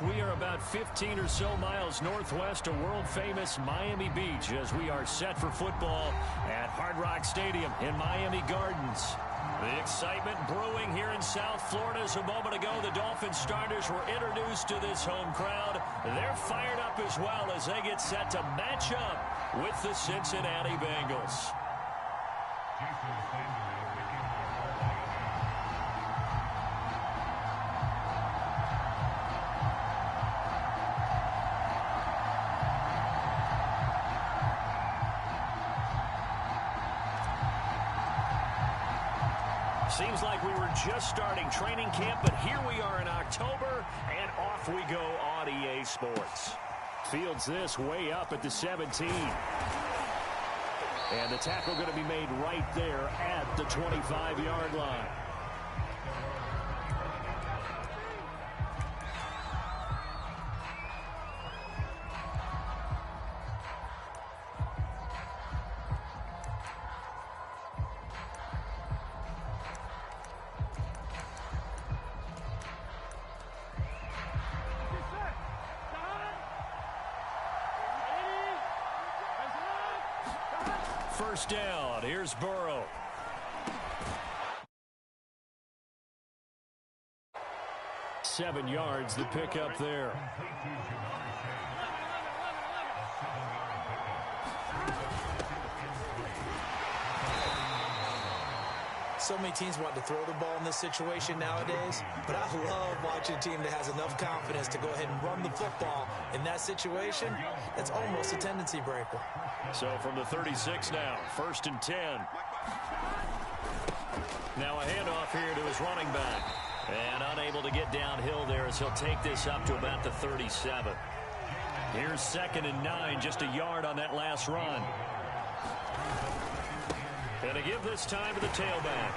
We are about 15 or so miles northwest of world-famous Miami Beach as we are set for football at Hard Rock Stadium in Miami Gardens. The excitement brewing here in South Florida as a moment ago the Dolphins starters were introduced to this home crowd. They're fired up as well as they get set to match up with the Cincinnati Bengals. Seems like we were just starting training camp, but here we are in October, and off we go on EA Sports. Fields this way up at the 17. And the tackle going to be made right there at the 25-yard line. First down. Here's Burrow. Seven yards, the pickup there. So many teams want to throw the ball in this situation nowadays, but I love watching a team that has enough confidence to go ahead and run the football. In that situation, it's almost a tendency breaker. So from the 36 now, 1st and 10. Now a handoff here to his running back. And unable to get downhill there as he'll take this up to about the 37. Here's 2nd and 9, just a yard on that last run. And to give this time to the tailback.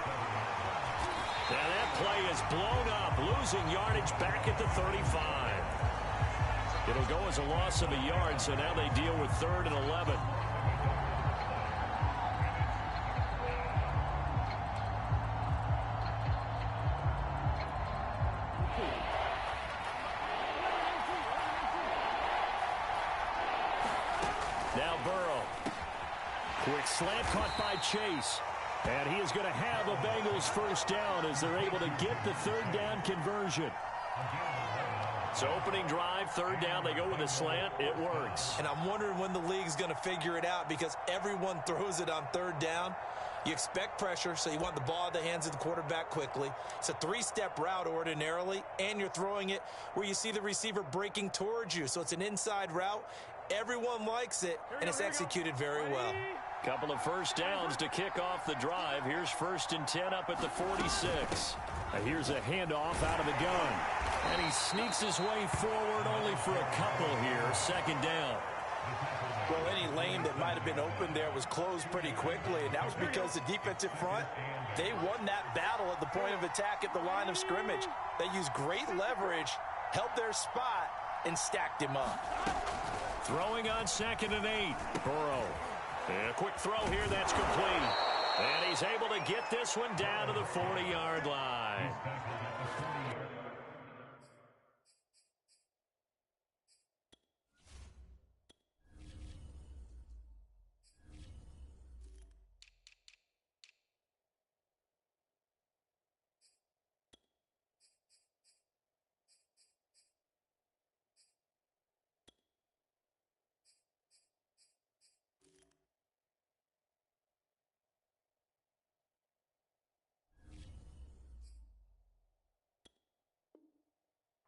And that play is blown up, losing yardage back at the 35. It'll go as a loss of a yard, so now they deal with 3rd and 11. Now Burrow. Quick slant caught by Chase. And he is going to have a Bengals first down as they're able to get the 3rd down conversion. So opening drive, 3rd down, they go with a slant. It works. And I'm wondering when the league's going to figure it out because everyone throws it on 3rd down. You expect pressure, so you want the ball in the hands of the quarterback quickly. It's a 3-step route ordinarily, and you're throwing it where you see the receiver breaking towards you. So it's an inside route. Everyone likes it, and it's executed very well. Couple of first downs to kick off the drive. Here's 1st and 10 up at the 46. Here's a handoff out of the gun. And he sneaks his way forward only for a couple here. 2nd down. Well, any lane that might have been open there was closed pretty quickly, and that was because the defensive front, they won that battle at the point of attack at the line of scrimmage. They used great leverage, held their spot, and stacked him up. Throwing on 2nd and 8. Burrow. And a quick throw here, that's complete. And he's able to get this one down to the 40-yard line.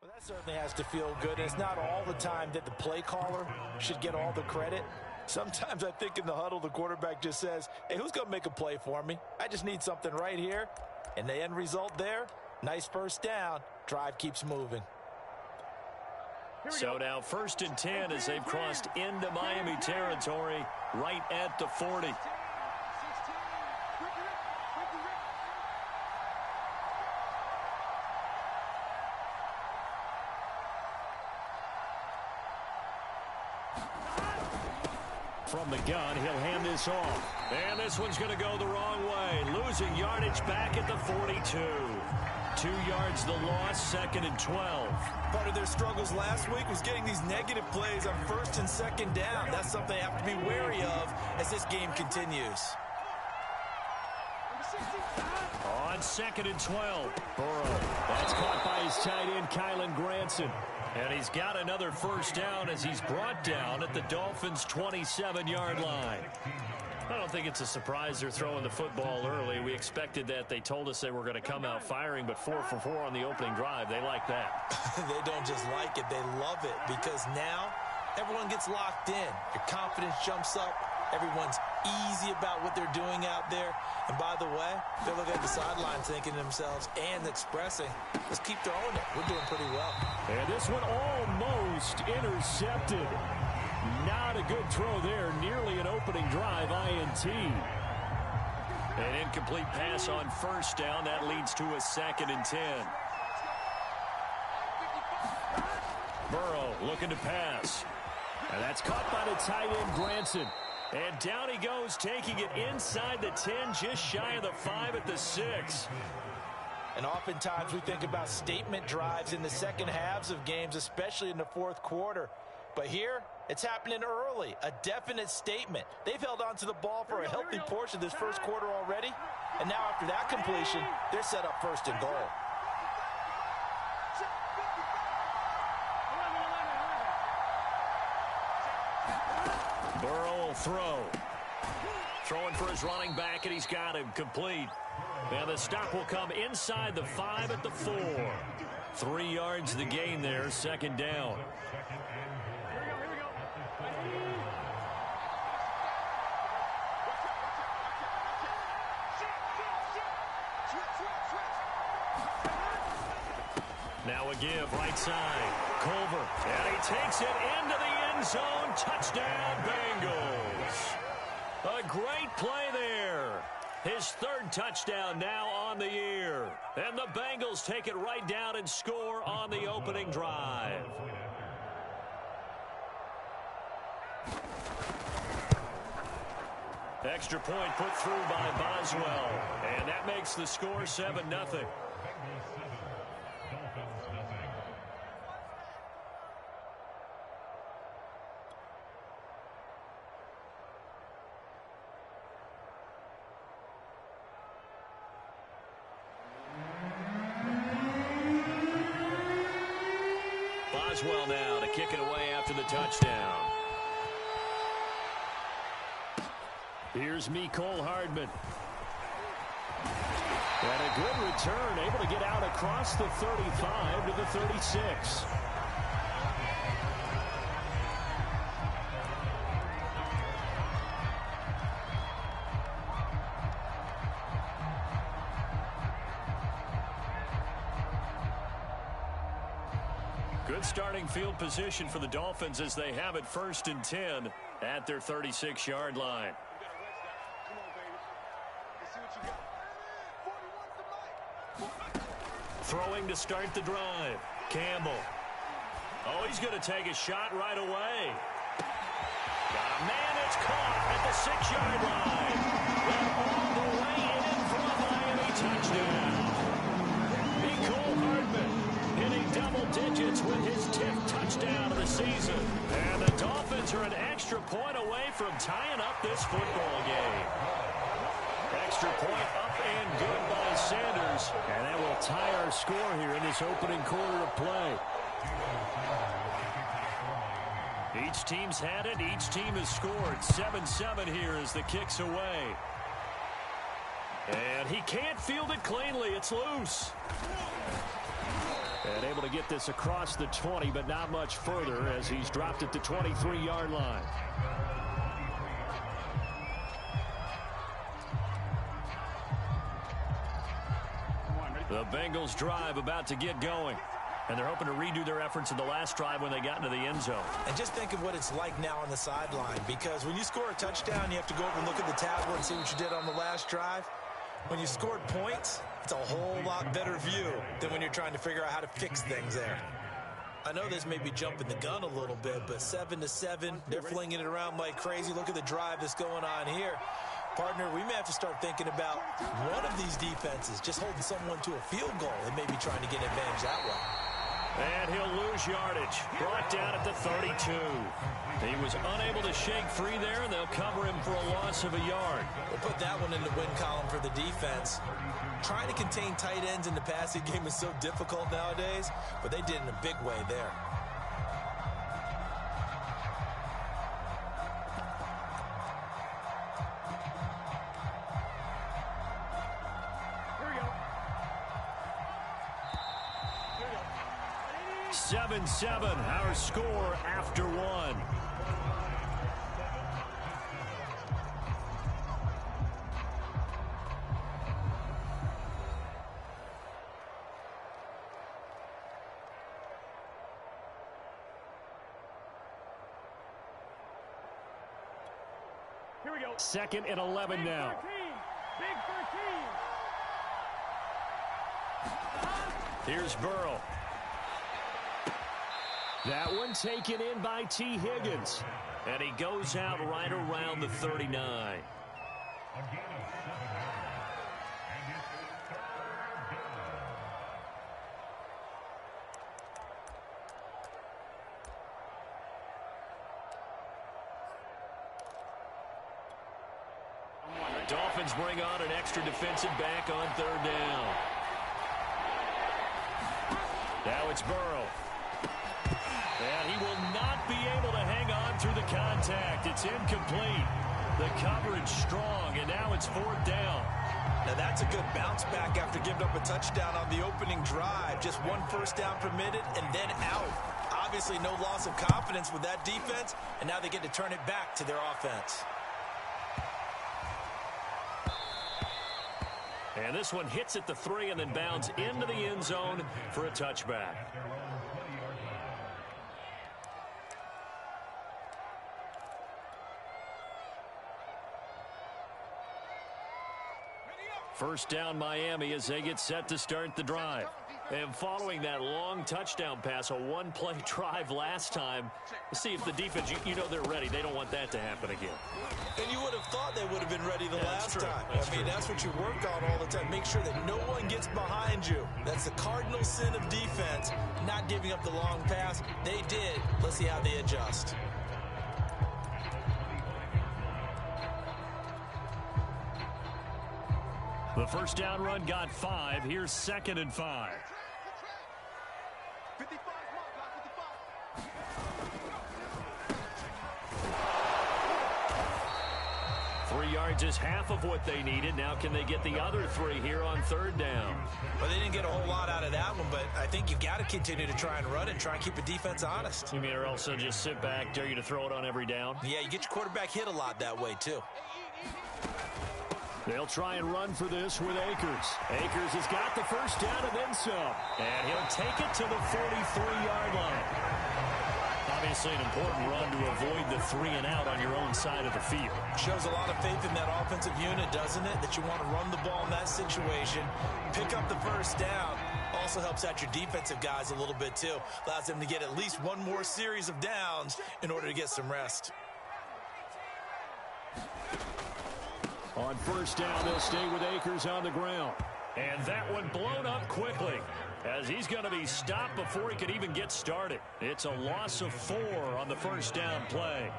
Well, that certainly has to feel good. It's not all the time that the play caller should get all the credit. Sometimes I think in the huddle, the quarterback just says, hey, who's going to make a play for me? I just need something right here. And the end result there, nice first down. Drive keeps moving. So now 1st and 10 as they've crossed into Miami territory right at the 40. From the gun, he'll hand this off. And this one's going to go the wrong way. Losing yardage back at the 42. 2 yards the loss, 2nd and 12. Part of their struggles last week was getting these negative plays on 1st and 2nd down. That's something they have to be wary of as this game continues. On 2nd and 12, Burrow. That's caught by his tight end, Kylen Granson. And he's got another first down as he's brought down at the Dolphins' 27-yard line. I don't think it's a surprise they're throwing the football early. We expected that. They told us they were going to come out firing, but 4 for 4 on the opening drive. They like that. They don't just like it. They love it because now everyone gets locked in. Your confidence jumps up. Everyone's easy about what they're doing out there. And by the way, they're looking at the sideline thinking to themselves and expressing, let's keep throwing it. We're doing pretty well. And this one almost intercepted. Not a good throw there. Nearly an opening drive INT. An incomplete pass on first down. That leads to a 2nd and 10. Burrow looking to pass. And that's caught by the tight end, Granson. And down he goes, taking it inside the 10, just shy of the 5 at the 6. And oftentimes we think about statement drives in the second halves of games, especially in the fourth quarter. But here, it's happening early, a definite statement. They've held on to the ball for a healthy portion of this first quarter already. And now after that completion, they're set up 1st and goal. Burrow will throw. Throwing for his running back, and he's got him complete. Now the stop will come inside the 5 at the 4. 3 yards the gain there, 2nd down. Now a give, right side. Culver, and he takes it into the end zone. Touchdown, Bengals. A great play there. His 3rd touchdown now on the year. And the Bengals take it right down and score on the opening drive. Extra point put through by Boswell. And that makes the score 7-0. Boswell now to kick it away after the touchdown. Here's Mecole Hardman. And a good return, able to get out across the 35 to the 36. Good starting field position for the Dolphins as they have it 1st and 10 at their 36-yard line. Throwing to start the drive. Campbell. Oh, he's going to take a shot right away. Got a man that's caught at the 6-yard line. And all the way in for a Miami touchdown. Mecole Hardman hitting double digits with his 10th touchdown of the season. And the Dolphins are an extra point away from tying up this football game. Extra point up and good by Sanders. And that will tie our score here in this opening quarter of play. Each team's had it. Each team has scored. 7-7 here as the kick's away. And he can't field it cleanly. It's loose. And able to get this across the 20, but not much further as he's dropped it to 23-yard line. The Bengals drive about to get going. And they're hoping to redo their efforts in the last drive when they got into the end zone. And just think of what it's like now on the sideline, because when you score a touchdown, you have to go over and look at the tablet and see what you did on the last drive. When you scored points, it's a whole lot better view than when you're trying to figure out how to fix things there. I know this may be jumping the gun a little bit, but 7-7, they're flinging it around like crazy. Look at the drive that's going on here. Partner, we may have to start thinking about one of these defenses just holding someone to a field goal and maybe trying to get an advantage that way. And he'll lose yardage. Brought down at the 32. He was unable to shake free there, and they'll cover him for a loss of a yard. We'll put that one in the win column for the defense. Trying to contain tight ends in the passing game is so difficult nowadays, but they did in a big way there. Here we go. 7-7, our score after one. Here we go. 2nd and 11 Big now. 13. Big 13. Here's Burrow. That one taken in by T. Higgins. And he goes out right around the 39. Dolphins bring on an extra defensive back on 3rd down. Now it's Burrow. And he will not be able to hang on through the contact. It's incomplete. The coverage strong, and now it's 4th down. Now that's a good bounce back after giving up a touchdown on the opening drive. Just 1 first down permitted and then out. Obviously no loss of confidence with that defense, and now they get to turn it back to their offense. And this one hits at the 3 and then bounds into the end zone for a touchback. First down Miami as they get set to start the drive. And following that long touchdown pass, a one-play drive last time, let's see if the defense, you know they're ready. They don't want that to happen again. And you would have thought they would have been ready the last time. I mean, that's what you work on all the time. Make sure that no one gets behind you. That's the cardinal sin of defense, not giving up the long pass. They did. Let's see how they adjust. The first down run got 5. Here's 2nd and 5. 3 yards is half of what they needed. Now can they get the other 3 here on 3rd down? Well, they didn't get a whole lot out of that one, but I think you've got to continue to try and run and try and keep the defense honest. You mean or also just sit back, dare you to throw it on every down? Yeah, you get your quarterback hit a lot that way, too. They'll try and run for this with Akers. Akers has got the first down and then some. And he'll take it to the 43-yard line. Obviously an important run to avoid the 3 and out on your own side of the field. Shows a lot of faith in that offensive unit, doesn't it? That you want to run the ball in that situation. Pick up the first down. Also helps out your defensive guys a little bit, too. Allows them to get at least one more series of downs in order to get some rest. On first down, they'll stay with Akers on the ground. And that one blown up quickly as he's going to be stopped before he could even get started. It's a loss of 4 on the first down play.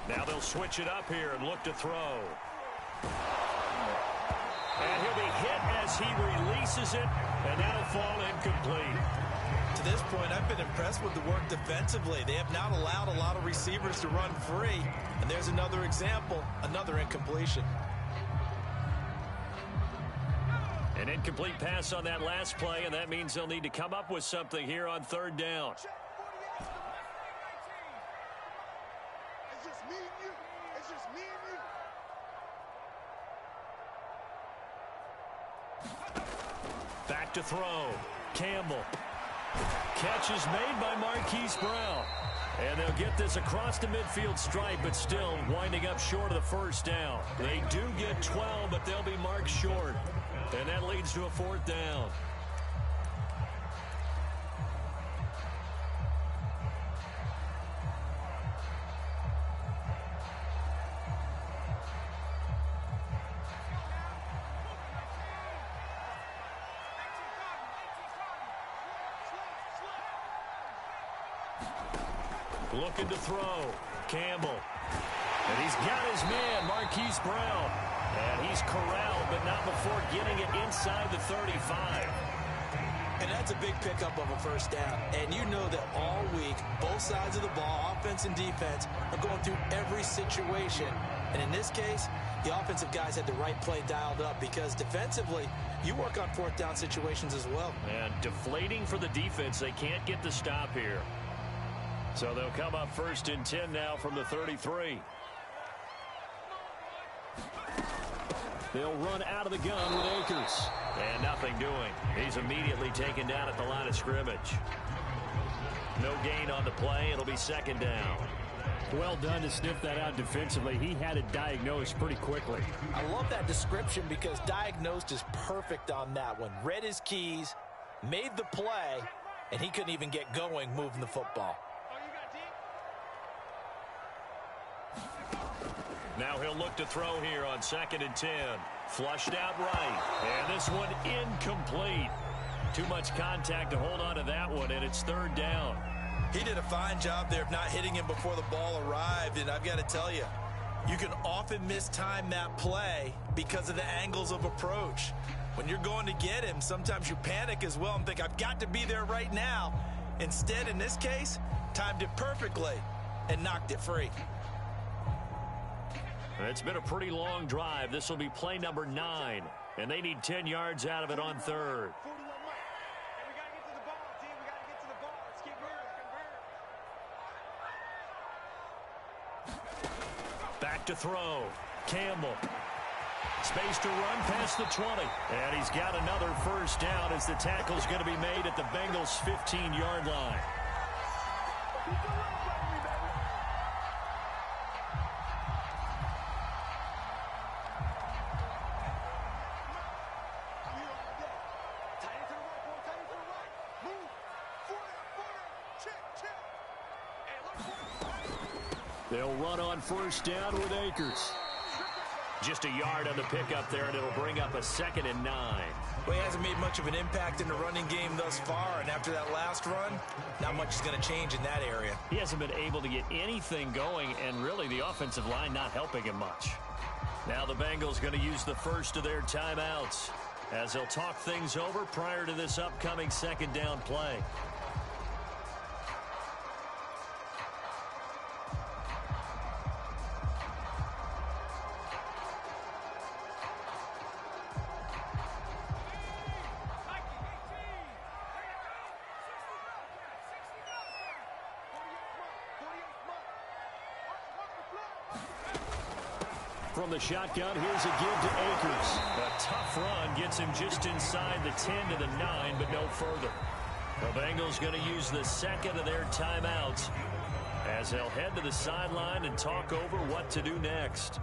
Now they'll switch it up here and look to throw. And he'll be hit as he releases it, and that'll fall incomplete. To this point, I've been impressed with the work defensively. They have not allowed a lot of receivers to run free. And there's another example, another incompletion. An incomplete pass on that last play, and that means they'll need to come up with something here on 3rd down. It's just me and you. It's just me and you. Back to throw. Campbell. Catch is made by Marquise Brown. And they'll get this across the midfield stripe, but still winding up short of the first down. They do get 12, but they'll be marked short. And that leads to a 4th down. Looking to throw. Campbell. And he's got his man, Marquise Brown. And he's corralled, but not before getting it inside the 35. And that's a big pickup of a 1st down. And you know that all week, both sides of the ball, offense and defense, are going through every situation. And in this case, the offensive guys had the right play dialed up because defensively, you work on 4th down situations as well. And deflating for the defense. They can't get the stop here. So they'll come up 1st and 10 now from the 33. They'll run out of the gun with Akers. And nothing doing. He's immediately taken down at the line of scrimmage. No gain on the play. It'll be 2nd down. Well done to sniff that out defensively. He had it diagnosed pretty quickly. I love that description because diagnosed is perfect on that one. Read his keys, made the play, and he couldn't even get going moving the football. Now he'll look to throw here on 2nd and 10. Flushed out right. And this one incomplete. Too much contact to hold on to that one, and it's 3rd down. He did a fine job there of not hitting him before the ball arrived, and I've got to tell you, you can often mistime that play because of the angles of approach. When you're going to get him, sometimes you panic as well and think, I've got to be there right now. Instead, in this case, timed it perfectly and knocked it free. It's been a pretty long drive. This will be play number 9, and they need 10 yards out of it on 3rd. Back to throw. Campbell. Space to run past the 20. And he's got another 1st down as the tackle's going to be made at the Bengals' 15-yard line. They'll run on 1st down with Akers. Just a yard on the pickup there, and it'll bring up a 2nd and 9. Well, he hasn't made much of an impact in the running game thus far, and after that last run, not much is going to change in that area. He hasn't been able to get anything going, and really the offensive line not helping him much. Now the Bengals going to use the first of their timeouts as they'll talk things over prior to this upcoming 2nd down play. From the shotgun, here's a give to Akers. A tough run gets him just inside the 10 to the 9, but no further. The Bengals going to use the 2nd of their timeouts as they'll head to the sideline and talk over what to do next.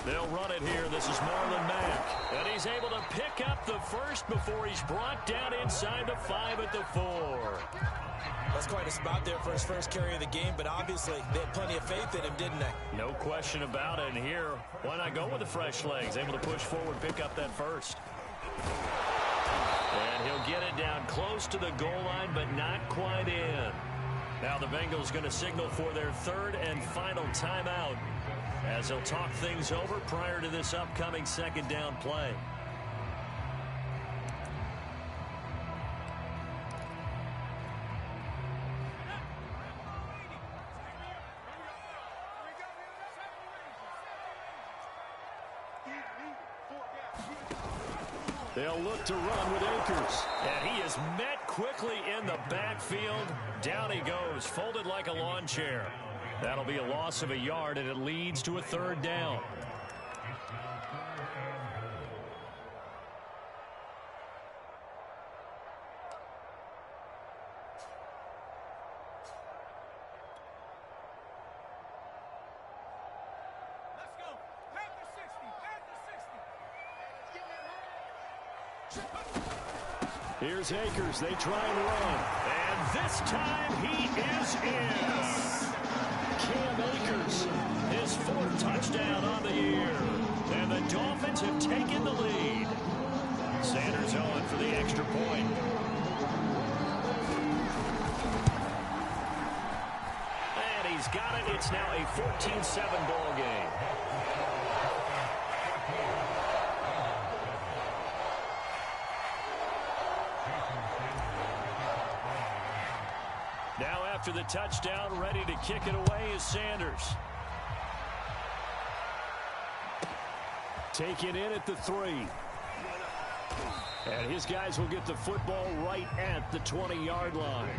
They'll run it here. This is Marlon Mack. And he's able to pick up the first before he's brought down inside the 5 at the 4. That's quite a spot there for his first carry of the game, but obviously they had plenty of faith in him, didn't they? No question about it. And here, why not go with the fresh legs? Able to push forward, pick up that first. And he'll get it down close to the goal line, but not quite in. Now the Bengals going to signal for their 3rd and final timeout as they'll talk things over prior to this upcoming 2nd down play. They'll look to run with Akers. And he is met quickly in the backfield. Down he goes, folded like a lawn chair. That'll be a loss of a yard, and it leads to a third down. Here's Akers. They try and run. And this time he is in. Cam Akers, his fourth touchdown on the year. And the Dolphins have taken the lead. Sanders on for the extra point. And he's got it. It's now a 14-7 ball game. Now after the touchdown, ready to kick it away is Sanders. Taken in at the 3. And his guys will get the football right at the 20-yard line.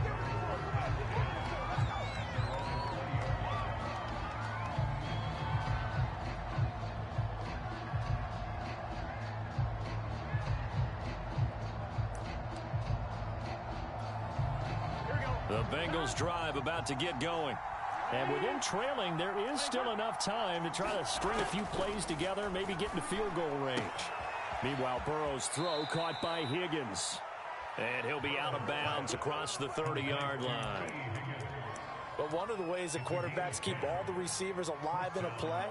The Bengals drive about to get going. And within trailing, there is still enough time to try to string a few plays together, maybe get into field goal range. Meanwhile, Burrow's throw caught by Higgins. And he'll be out of bounds across the 30-yard line. But one of the ways that quarterbacks keep all the receivers alive in a play,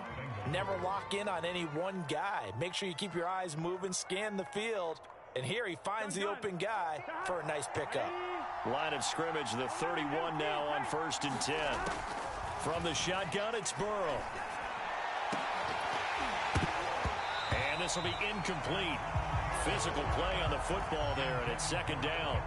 never lock in on any one guy. Make sure you keep your eyes moving, scan the field. And here he finds the open guy for a nice pickup. Line of scrimmage, the 31 now on 1st and 10. From the shotgun, it's Burrow. And this will be incomplete. Physical play on the football there, and it's second down.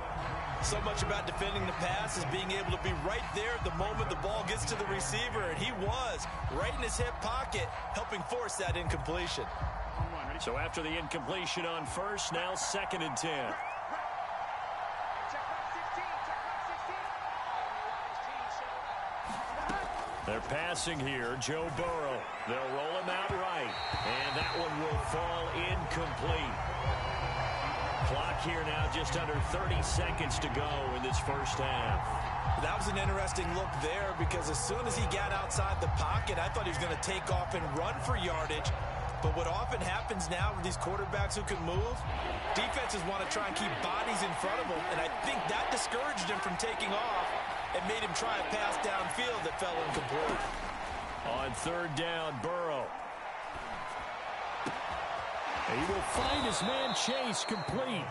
So much about defending the pass is being able to be right there at the moment the ball gets to the receiver, and he was right in his hip pocket, helping force that incompletion. So after the incompletion on 1st, now 2nd and 10. They're passing here, Joe Burrow. They'll roll him out right, and that one will fall incomplete. Clock here now just under 30 seconds to go in this first half. That was an interesting look there because as soon as he got outside the pocket, I thought he was going to take off and run for yardage. But what often happens now with these quarterbacks who can move, defenses want to try and keep bodies in front of them, and I think that discouraged him from taking off and made him try a pass downfield that fell incomplete. On 3rd down, Burrow. He will find his man Chase complete.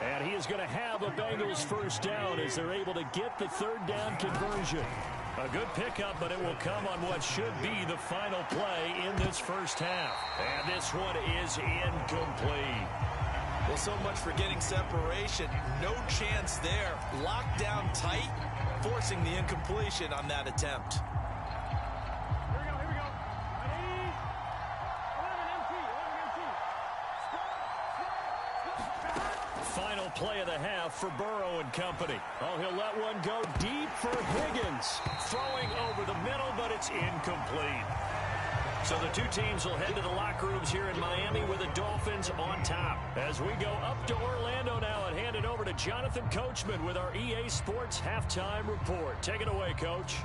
And he is going to have a Bengals first down as they're able to get the 3rd down conversion. A good pickup, but it will come on what should be the final play in this first half. And this one is incomplete. Well, so much for getting separation. No chance there. Locked down tight, forcing the incompletion on that attempt. Here we go. Ready? 11 empty. Final play of the half for Burrow and company. Oh, he'll let one go deep for Higgins. Throwing over the middle, but it's incomplete. So the two teams will head to the locker rooms here in Miami with the Dolphins on top. As we go up to Orlando now and hand it over to Jonathan Coachman with our EA Sports Halftime Report. Take it away, Coach.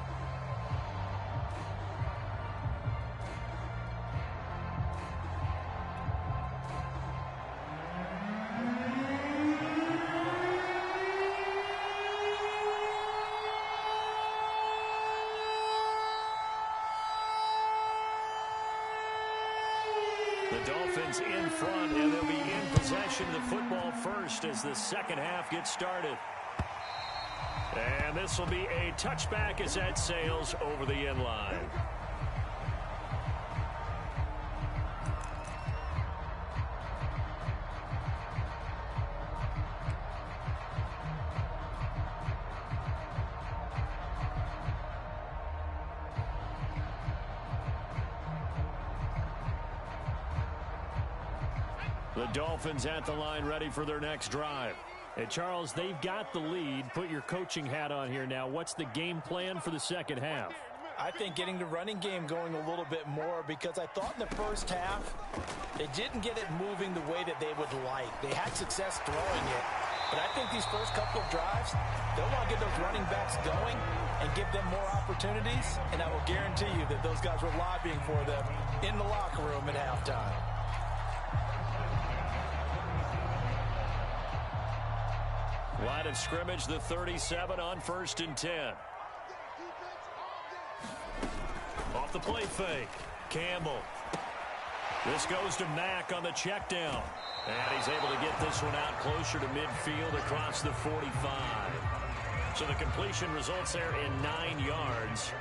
The Dolphins in front, and they'll be in possession of the football first as the second half gets started. And this will be a touchback as that sails over the end line. The Dolphins at the line ready for their next drive. Hey, Charles, they've got the lead. Put your coaching hat on here now. What's the game plan for the second half? I think getting the running game going a little bit more, because I thought in the first half they didn't get it moving the way that they would like. They had success throwing it, but I think these first couple of drives, they'll want to get those running backs going and give them more opportunities, and I will guarantee you that those guys were lobbying for them in the locker room at halftime. Line of scrimmage, the 37 on 1st and 10. Off the play fake, Campbell. This goes to Mack on the check down. And he's able to get this one out closer to midfield across the 45. So the completion results there in 9 yards.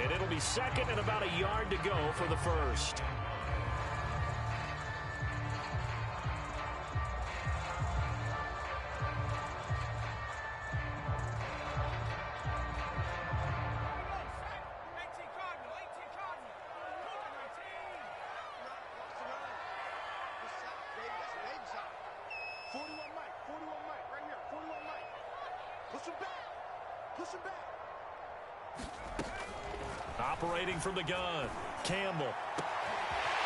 And it'll be second and about a yard to go for the first. Operating from the gun, Campbell.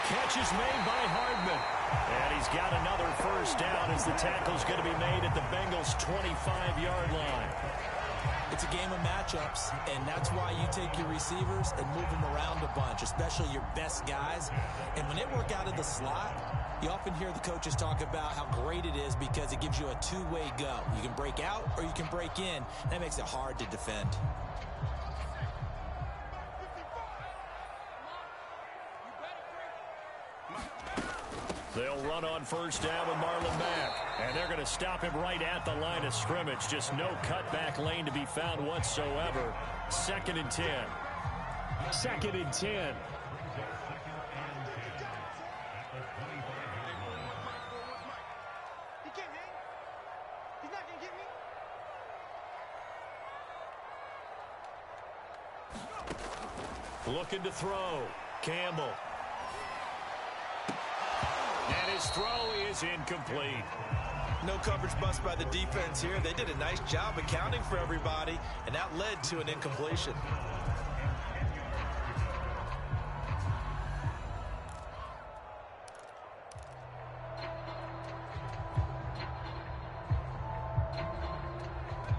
Catch is made by Hardman. And he's got another first down as the tackle's going to be made at the Bengals' 25-yard line. It's a game of matchups, and that's why you take your receivers and move them around a bunch, especially your best guys. And when they work out of the slot, you often hear the coaches talk about how great it is because it gives you a two-way go. You can break out or you can break in. That makes it hard to defend. They'll run on first down with Marlon Mack. And they're going to stop him right at the line of scrimmage. Just no cutback lane to be found whatsoever. 2nd and 10. 2nd and 10. Looking to throw. Campbell. And his throw is incomplete. No coverage bust by the defense here. They did a nice job accounting for everybody, and that led to an incompletion.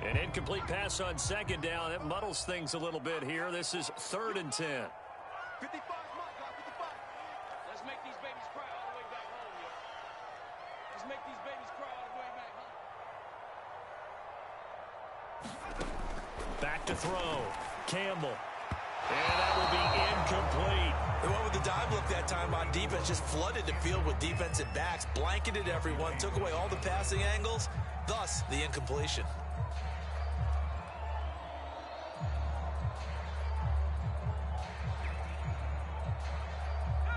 An incomplete pass on 2nd down. It muddles things a little bit here. This is 3rd and 10. 55, let's make these babies cry all the way back home, yo. Let's make these babies cry all the way back home. Back to throw. Campbell. And that will be incomplete. They went with the dive look that time on defense, just flooded the field with defensive backs, blanketed everyone, took away all the passing angles, thus the incompletion.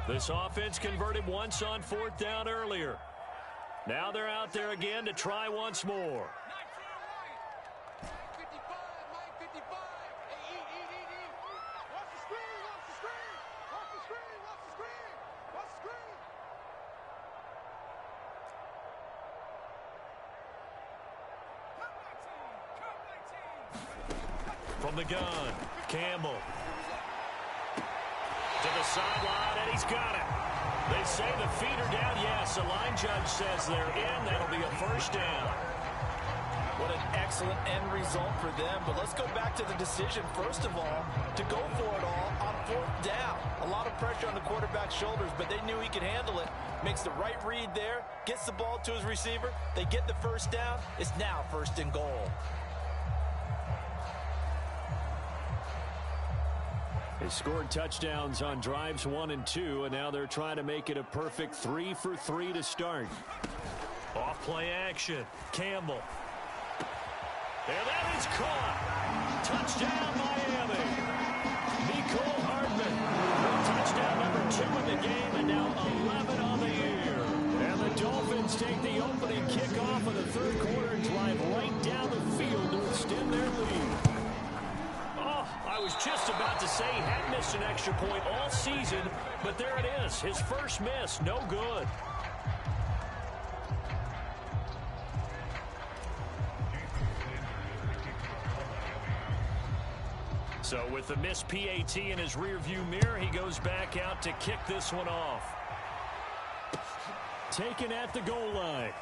This offense converted once on 4th down earlier. Now they're out there again to try once more. 55, Mike, 55. Hey, eat. Watch the screen, watch the screen. Watch the screen, watch the screen. Watch the screen. From the gun, Campbell. To the sideline, and he's got it. They say the feet are down. Yes, the line judge says they're in. That'll be a first down. What an excellent end result for them. But let's go back to the decision, first of all, to go for it all on 4th down. A lot of pressure on the quarterback's shoulders, but they knew he could handle it. Makes the right read there, gets the ball to his receiver. They get the first down. It's now 1st and goal. They scored touchdowns on drives 1 and 2, and now they're trying to make it a perfect 3 for 3 to start. Off play action, Campbell. And that is caught. Touchdown, Miami. Nicole Hardman. Touchdown number 2 in the game, and now 11 on the year. And the Dolphins take the opening kickoff of the 3rd quarter and drive right down the field to extend their lead. I was just about to say he hadn't missed an extra point all season, but there it is. His first miss, no good. So with the missed PAT in his rearview mirror, he goes back out to kick this one off. Taken at the goal line.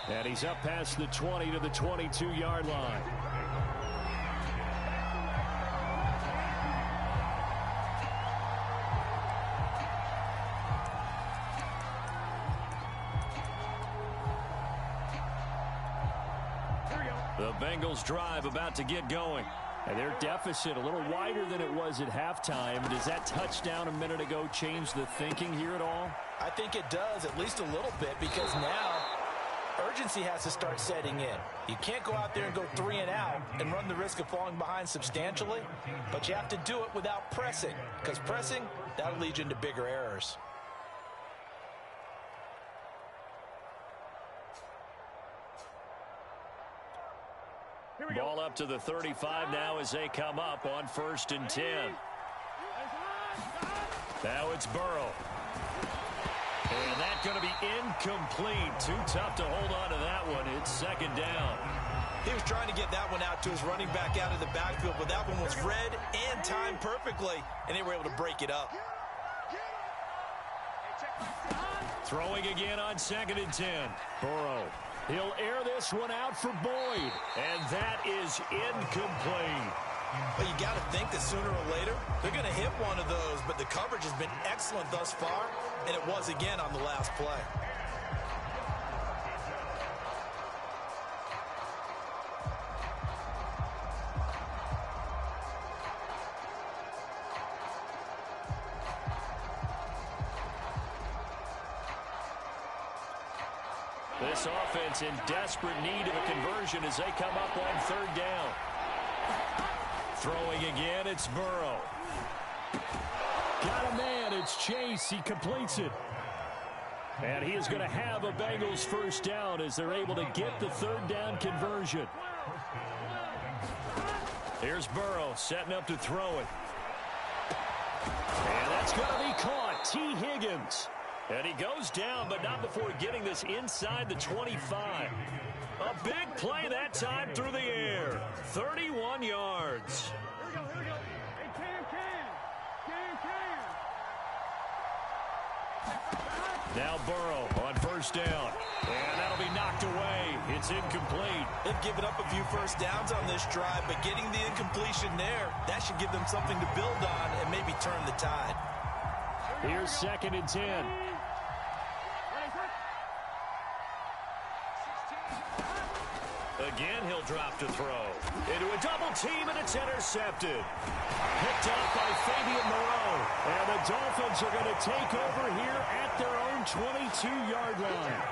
And he's up past the 20 to the 22-yard line. The Bengals drive about to get going. And their deficit a little wider than it was at halftime. Does that touchdown a minute ago change the thinking here at all? I think it does, at least a little bit, because now urgency has to start setting in. You can't go out there and go 3 and out and run the risk of falling behind substantially, but you have to do it without pressing, because pressing, that'll lead you into bigger errors. Ball up to the 35 now as they come up on 1st and 10. Now it's Burrow. And that's going to be incomplete. Too tough to hold on to that one. It's 2nd down. He was trying to get that one out to his running back out of the backfield, but that one was read and timed perfectly, and they were able to break it up. Throwing again on 2nd and 10. Burrow. He'll air this one out for Boyd. And that is incomplete. But you got to think that sooner or later, they're going to hit one of those. But the coverage has been excellent thus far, and it was again on the last play. This offense in desperate need of a conversion as they come up on 3rd down. Throwing again, it's Burrow. Got a man, it's Chase. He completes it. And he is going to have a Bengals 1st down as they're able to get the 3rd down conversion. Here's Burrow setting up to throw it. And that's going to be caught. T. Higgins. And he goes down, but not before getting this inside the 25. A big play that time through the air. 31 yards. Here we go. Hey, Cam. Now Burrow on 1st down. And that'll be knocked away. It's incomplete. They've given up a few 1st downs on this drive, but getting the incompletion there, that should give them something to build on and maybe turn the tide. Here's 2nd and 10. Again, he'll drop to throw. Into a double team, and it's intercepted. Picked up by Fabian Moreau. And the Dolphins are going to take over here at their own 22-yard line.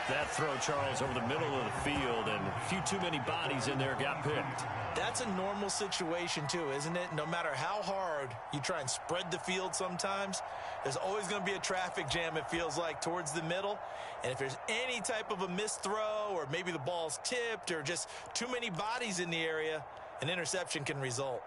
That throw, Charles, over the middle of the field, and a few too many bodies in there got picked. That's a normal situation, too, isn't it? No matter how hard you try and spread the field sometimes, there's always going to be a traffic jam, it feels like, towards the middle. And if there's any type of a missed throw, or maybe the ball's tipped, or just too many bodies in the area, an interception can result.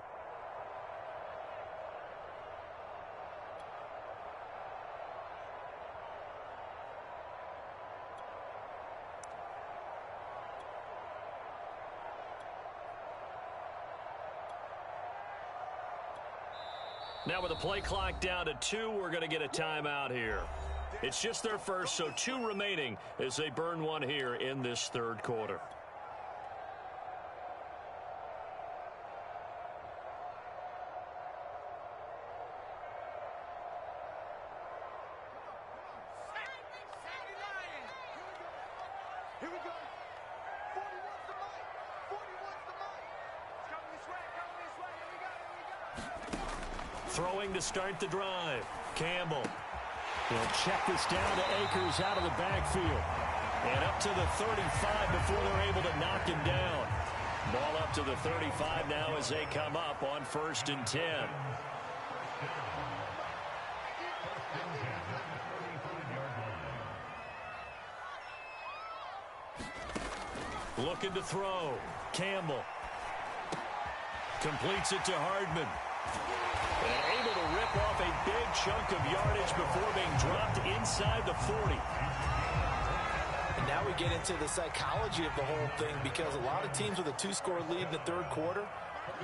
Now with the play clock down to 2, we're going to get a timeout here. It's just their first, so 2 remaining as they burn one here in this 3rd quarter. Here we go. 41's the mic. 41's the mic. It's coming this way. Here we go. Throwing to start the drive. Campbell. He'll check this down to Akers out of the backfield. And up to the 35 before they're able to knock him down. Ball up to the 35 now as they come up on 1st and 10. Looking to throw. Campbell. Completes it to Hardman. And able to rip off a big chunk of yardage before being dropped inside the 40. And now we get into the psychology of the whole thing, because a lot of teams with a 2-score lead in the 3rd quarter,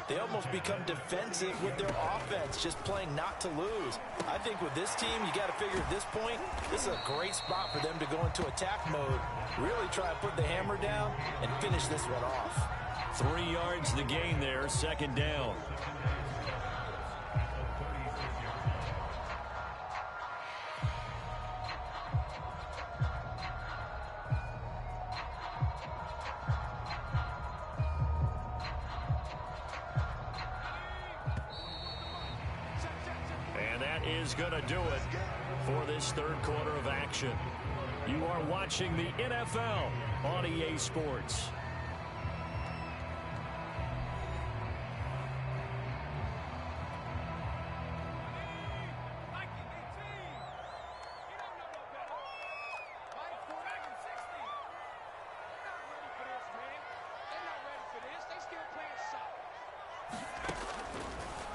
they almost become defensive with their offense, just playing not to lose. I think with this team, you got to figure at this point, this is a great spot for them to go into attack mode, really try and put the hammer down and finish this one off. 3 yards the gain there, second down. And that is going to do it for this third quarter of action. You are watching the NFL on EA Sports.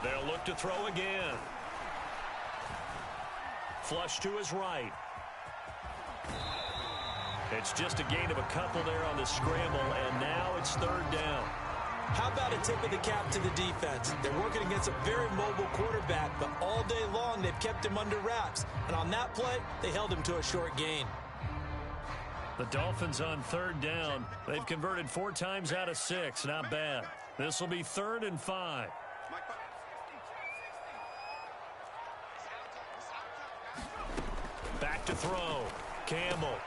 They'll look to throw again. Flush to his right. It's just a gain of a couple there on the scramble, and now it's third down. How about a tip of the cap to the defense? They're working against a very mobile quarterback, but all day long they've kept him under wraps. And on that play, they held him to a short gain. The Dolphins on third down. They've converted 4 times out of 6. Not bad. This will be 3rd and 5. Back to throw. Campbell.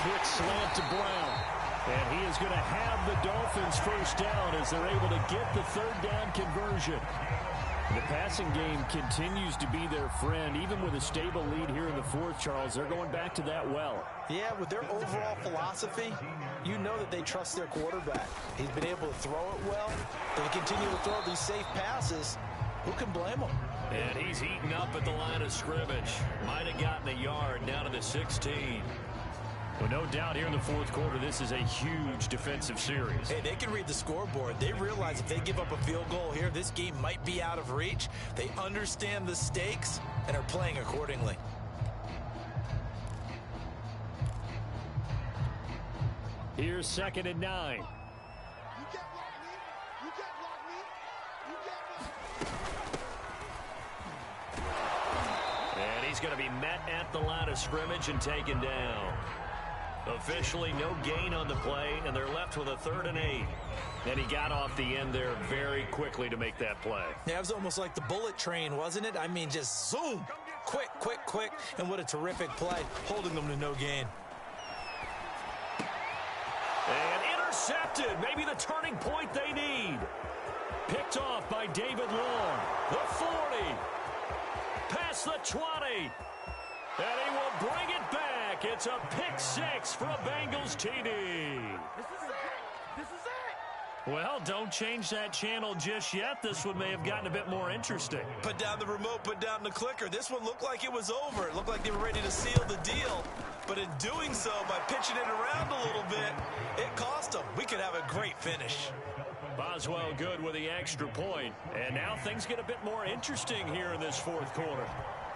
Quick slant to Brown. And he is going to have the Dolphins first down as they're able to get the third down conversion. The passing game continues to be their friend. Even with a stable lead here in the fourth, Charles, they're going back to that well. Yeah, with their overall philosophy, you know that they trust their quarterback. He's been able to throw it well. They continue to throw these safe passes. Who can blame them? And he's eaten up at the line of scrimmage. Might have gotten a yard down to the 16. Well, no doubt here in the fourth quarter, this is a huge defensive series. Hey, they can read the scoreboard. They realize if they give up a field goal here, this game might be out of reach. They understand the stakes and are playing accordingly. Here's 2nd and 9. And he's going to be met at the line of scrimmage and taken down. Officially no gain on the play, and they're left with a 3rd and 8. And he got off the end there very quickly to make that play. Yeah, it was almost like the bullet train, wasn't it? I mean, just zoom. Quick, quick, quick. And what a terrific play, holding them to no gain. And intercepted. Maybe the turning point they need. Picked off by David Long. The 40. Past the 20. And he will bring it back. It's a pick 6 for a Bengals TD. This is it. Well, don't change that channel just yet. This one may have gotten a bit more interesting. Put down the remote, put down the clicker. This one looked like it was over. It looked like they were ready to seal the deal. But in doing so, by pitching it around a little bit, it cost them. We could have a great finish. Boswell good with the extra point. And now things get a bit more interesting here in this fourth quarter.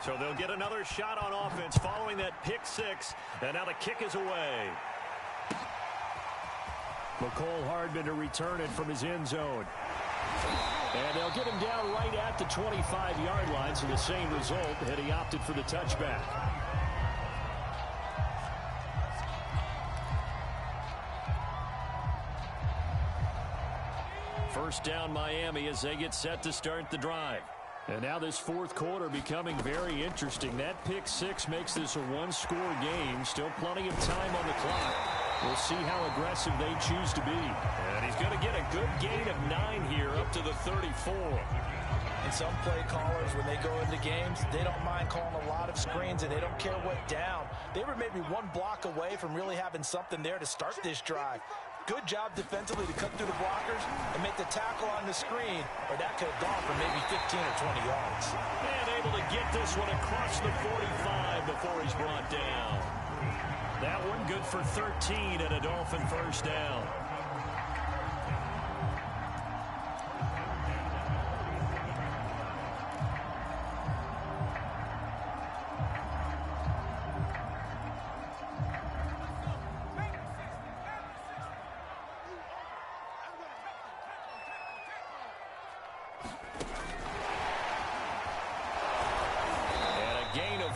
So they'll get another shot on offense following that pick 6. And now the kick is away. McCole Hardman to return it from his end zone. And they'll get him down right at the 25-yard line. So the same result had he opted for the touchback. First down Miami as they get set to start the drive. And now this fourth quarter becoming very interesting. That pick 6 makes this a one-score game. Still plenty of time on the clock. We'll see how aggressive they choose to be. And he's going to get a good gain of 9 here up to the 34. And some play callers, when they go into games, they don't mind calling a lot of screens, and they don't care what down. They were maybe one block away from really having something there to start this drive. Good job defensively to cut through the blockers and make the tackle on the screen, or that could have gone for maybe 15 or 20 yards. And able to get this one across the 45 before he's brought down. That one good for 13 and a Dolphin first down.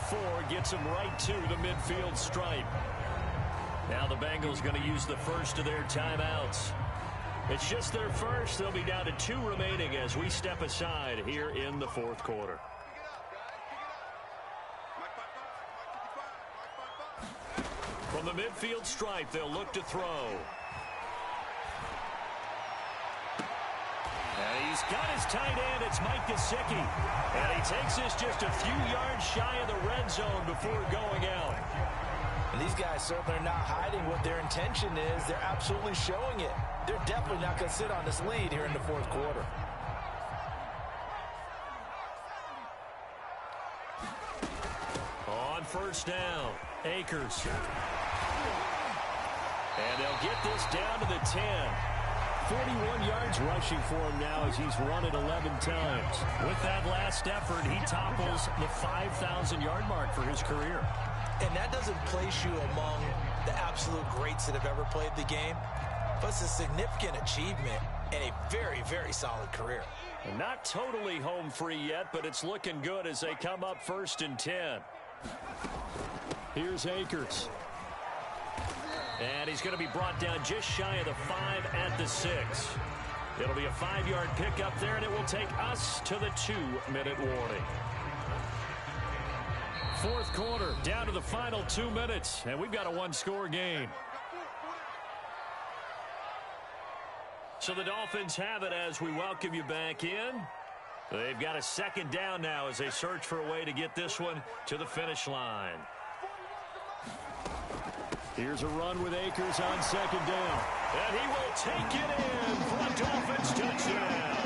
4 gets them right to the midfield stripe. Now the Bengals going to use the first of their timeouts. It's just their first. They'll be down to 2 remaining as we step aside here in the fourth quarter. From the midfield stripe, they'll look to throw. And he's got his tight end. It's Mike Gesicki. And he takes this just a few yards shy of the red zone before going out. And these guys certainly are not hiding what their intention is. They're absolutely showing it. They're definitely not going to sit on this lead here in the fourth quarter. On first down, Akers. And they'll get this down to the 10. 41 yards rushing for him now as he's run it 11 times. With that last effort, he topples the 5,000-yard mark for his career. And that doesn't place you among the absolute greats that have ever played the game. But it's a significant achievement and a very, very solid career. And not totally home free yet, but it's looking good as they come up 1st and 10. Here's Akers. And he's going to be brought down just shy of the 5 at the 6. It'll be a 5-yard pickup there, and it will take us to the 2-minute warning. Fourth quarter, down to the final 2 minutes, and we've got a 1-score game. So the Dolphins have it as we welcome you back in. They've got a 2nd down now as they search for a way to get this one to the finish line. Here's a run with Akers on 2nd down. And he will take it in for a Dolphins touchdown.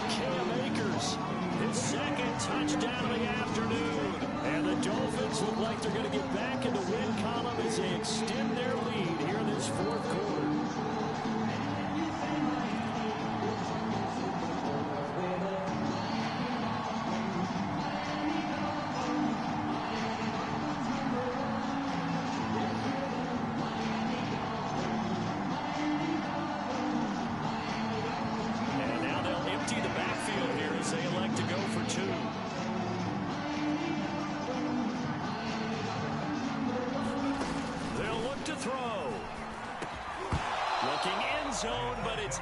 Cam Akers, his 2nd touchdown of the afternoon. And the Dolphins look like they're going to get back in the win column as they extend their lead here in this fourth quarter.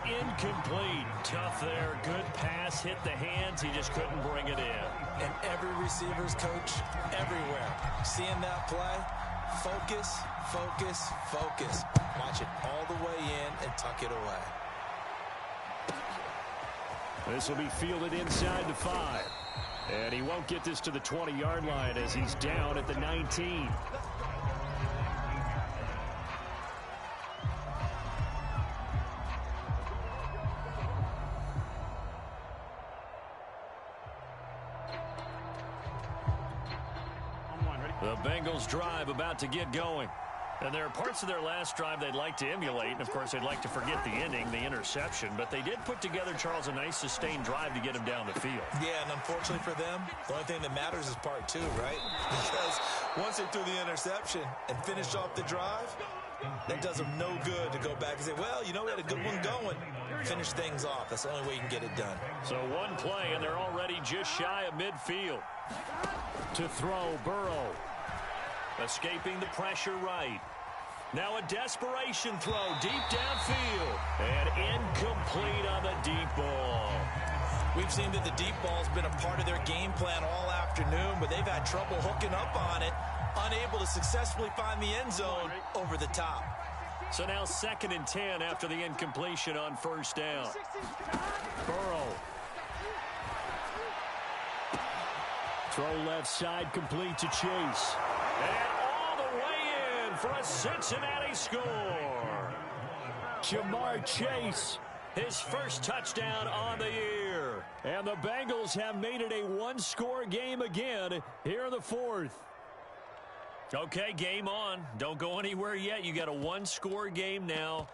Incomplete. Tough there. Good pass. Hit the hands. He just couldn't bring it in. And every receiver's coach everywhere. Seeing that play, focus, focus, focus. Watch it all the way in and tuck it away. This will be fielded inside the 5. And he won't get this to the 20-yard line as he's down at the 19. The Bengals drive about to get going. And there are parts of their last drive they'd like to emulate. And, of course, they'd like to forget the ending, the interception. But they did put together, Charles, a nice sustained drive to get him down the field. Yeah, and unfortunately for them, the only thing that matters is part 2, right? Because once they threw the interception and finished off the drive, that does them no good to go back and say, well, you know, we had a good one going. Finish things off. That's the only way you can get it done. So one play, and they're already just shy of midfield. To throw, Burrow. Escaping the pressure right. Now a desperation throw deep downfield. And incomplete on the deep ball. We've seen that the deep ball's been a part of their game plan all afternoon, but they've had trouble hooking up on it, unable to successfully find the end zone over the top. So now 2nd and 10 after the incompletion on 1st down. Burrow. Throw left side complete to Chase. And all the way in for a Cincinnati score. Jamar Chase, his first touchdown on the year. And the Bengals have made it a 1-score game again here in the 4th. Okay, game on. Don't go anywhere yet. You got a 1-score game now.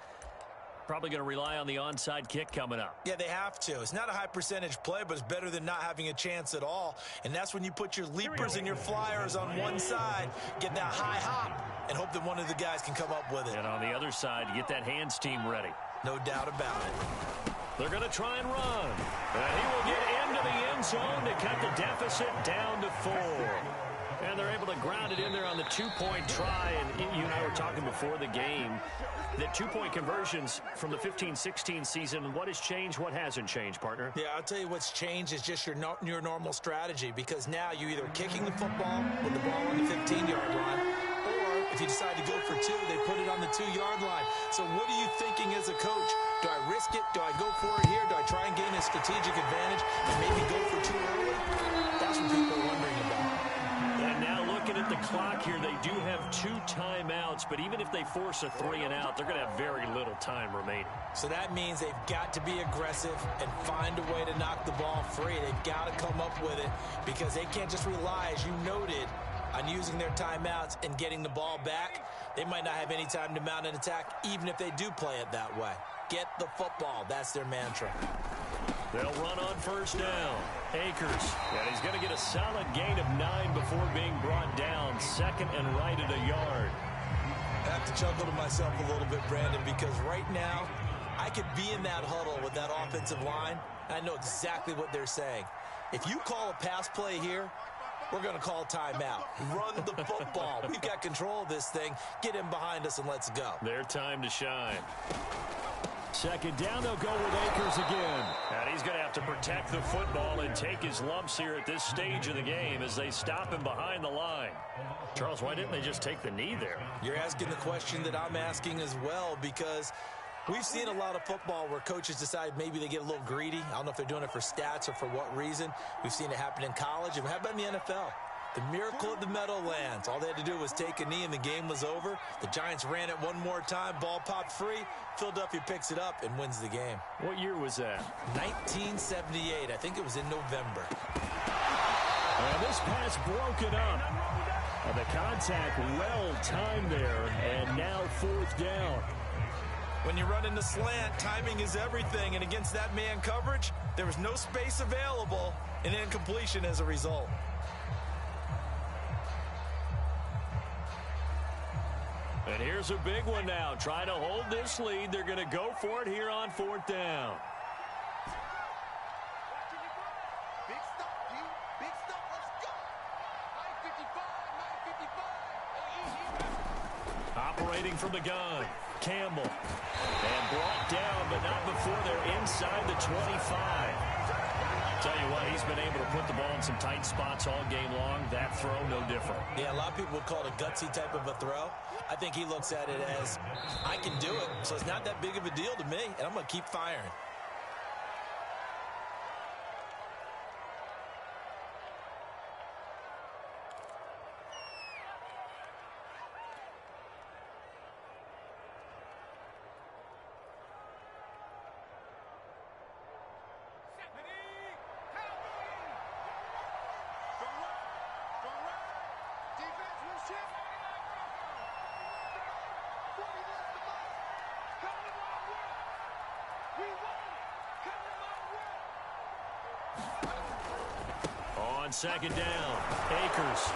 Probably going to rely on the onside kick coming up. Yeah, they have to. It's not a high percentage play, but it's better than not having a chance at all. And that's when you put your leapers and your flyers on one side, get that high hop, and hope that one of the guys can come up with it. And on the other side, you get that hands team ready. No doubt about it. They're going to try and run. And he will get into the end zone to cut the deficit down to 4. And they're able to ground it in there on the two-point try. And you and I were talking before the game that two-point conversions from the 15-16 season, what has changed, what hasn't changed, partner? Yeah, I'll tell you what's changed is just your normal strategy, because now you're either kicking the football with the ball on the 15-yard line, or if you decide to go for two, they put it on the 2-yard line. So what are you thinking as a coach? Do I risk it? Do I go for it here? Do I try and gain a strategic advantage and maybe go for too early? That's what people are wondering about. And now looking at the clock here, they do have 2 timeouts, but even if they force a 3-and-out, they're going to have very little time remaining. So that means they've got to be aggressive and find a way to knock the ball free. They've got to come up with it, because they can't just rely, as you noted, on using their timeouts and getting the ball back. They might not have any time to mount an attack, even if they do play it that way. Get the football. That's their mantra. They'll run on first down. Akers, and he's going to get a solid gain of 9 before being brought down. Second and right at a yard. I have to chuckle to myself a little bit, Brandon, because right now I could be in that huddle with that offensive line, and I know exactly what they're saying. If you call a pass play here, we're going to call timeout. Run the football. We've got control of this thing. Get him behind us and let's go. Their time to shine. Second down, they'll go with Akers again. And he's going to have to protect the football and take his lumps here at this stage of the game as they stop him behind the line. Charles, why didn't they just take the knee there? You're asking the question that I'm asking as well, because we've seen a lot of football where coaches decide maybe they get a little greedy. I don't know if they're doing it for stats or for what reason. We've seen it happen in college, and how about in the NFL? The miracle of the Meadowlands. All they had to do was take a knee and the game was over. The Giants ran it one more time. Ball popped free. Philadelphia picks it up and wins the game. What year was that? 1978. I think it was in November. And this pass broken up. And the contact well timed there. And now fourth down. When you run in the slant, timing is everything. And against that man coverage, there was no space available. And incompletion as a result. And here's a big one now. Trying to hold this lead. They're going to go for it here on fourth down. Big stop, D. Big stop. Let's go. 9:55. Operating from the gun. Campbell. And brought down, but not before they're inside the 25. Tell you what, he's been able to put the ball in some tight spots all game long. That throw, no different. Yeah, a lot of people would call it a gutsy type of a throw. I think he looks at it as, I can do it, so it's not that big of a deal to me, and I'm going to keep firing. On second down, Akers.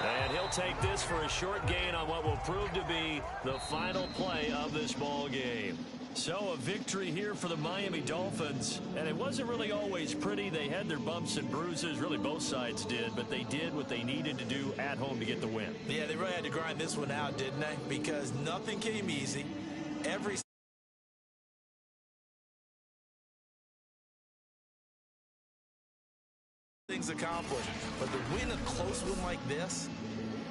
And he'll take this for a short gain on what will prove to be the final play of this ball game. So a victory here for the Miami Dolphins. And it wasn't really always pretty. They had their bumps and bruises. Really, both sides did. But they did what they needed to do at home to get the win. Yeah, they really had to grind this one out, didn't they? Because nothing came easy. Every things accomplished. But to win a close one like this,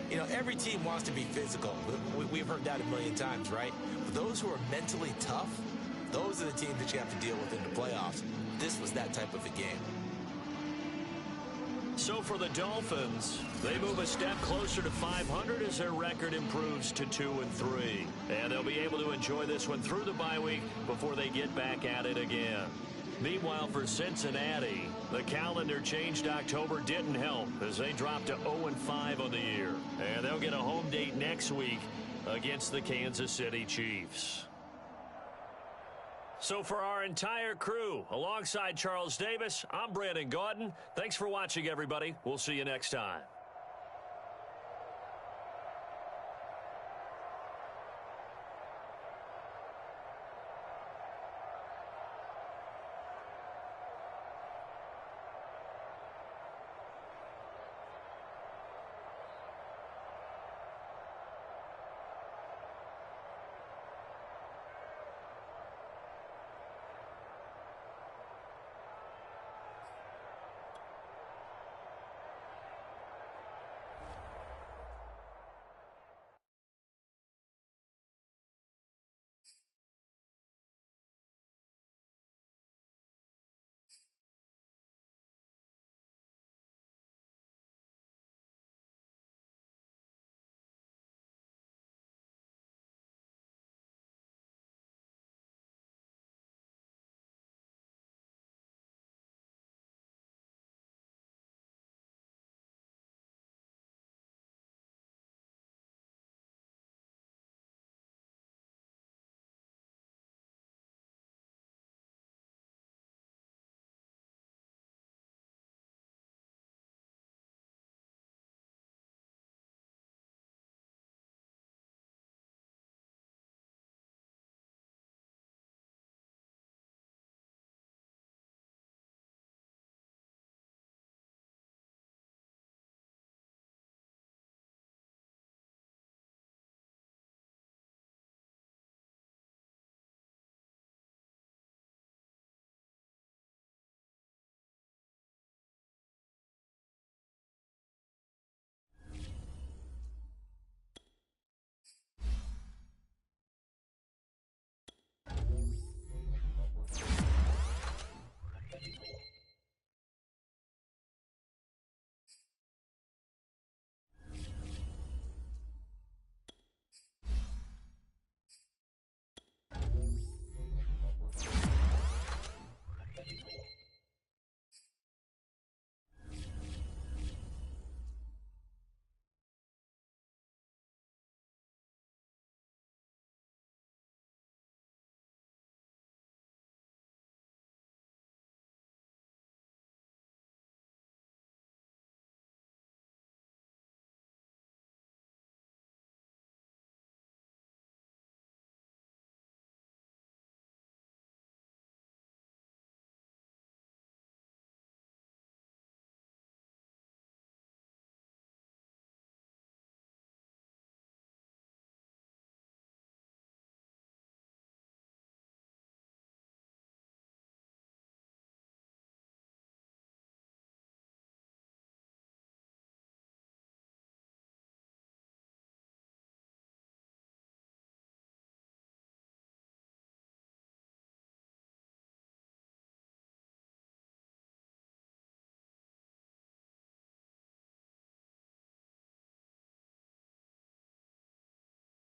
you know, every team wants to be physical. We've heard that a million times, right? But those who are mentally tough, those are the teams that you have to deal with in the playoffs. This was that type of a game. So for the Dolphins, they move a step closer to 500 as their record improves to 2-3. And they'll be able to enjoy this one through the bye week before they get back at it again. Meanwhile, for Cincinnati, the calendar changed October didn't help as they dropped to 0-5 on the year. And they'll get a home date next week against the Kansas City Chiefs. So for our entire crew, alongside Charles Davis, I'm Brandon Gaudin. Thanks for watching, everybody. We'll see you next time.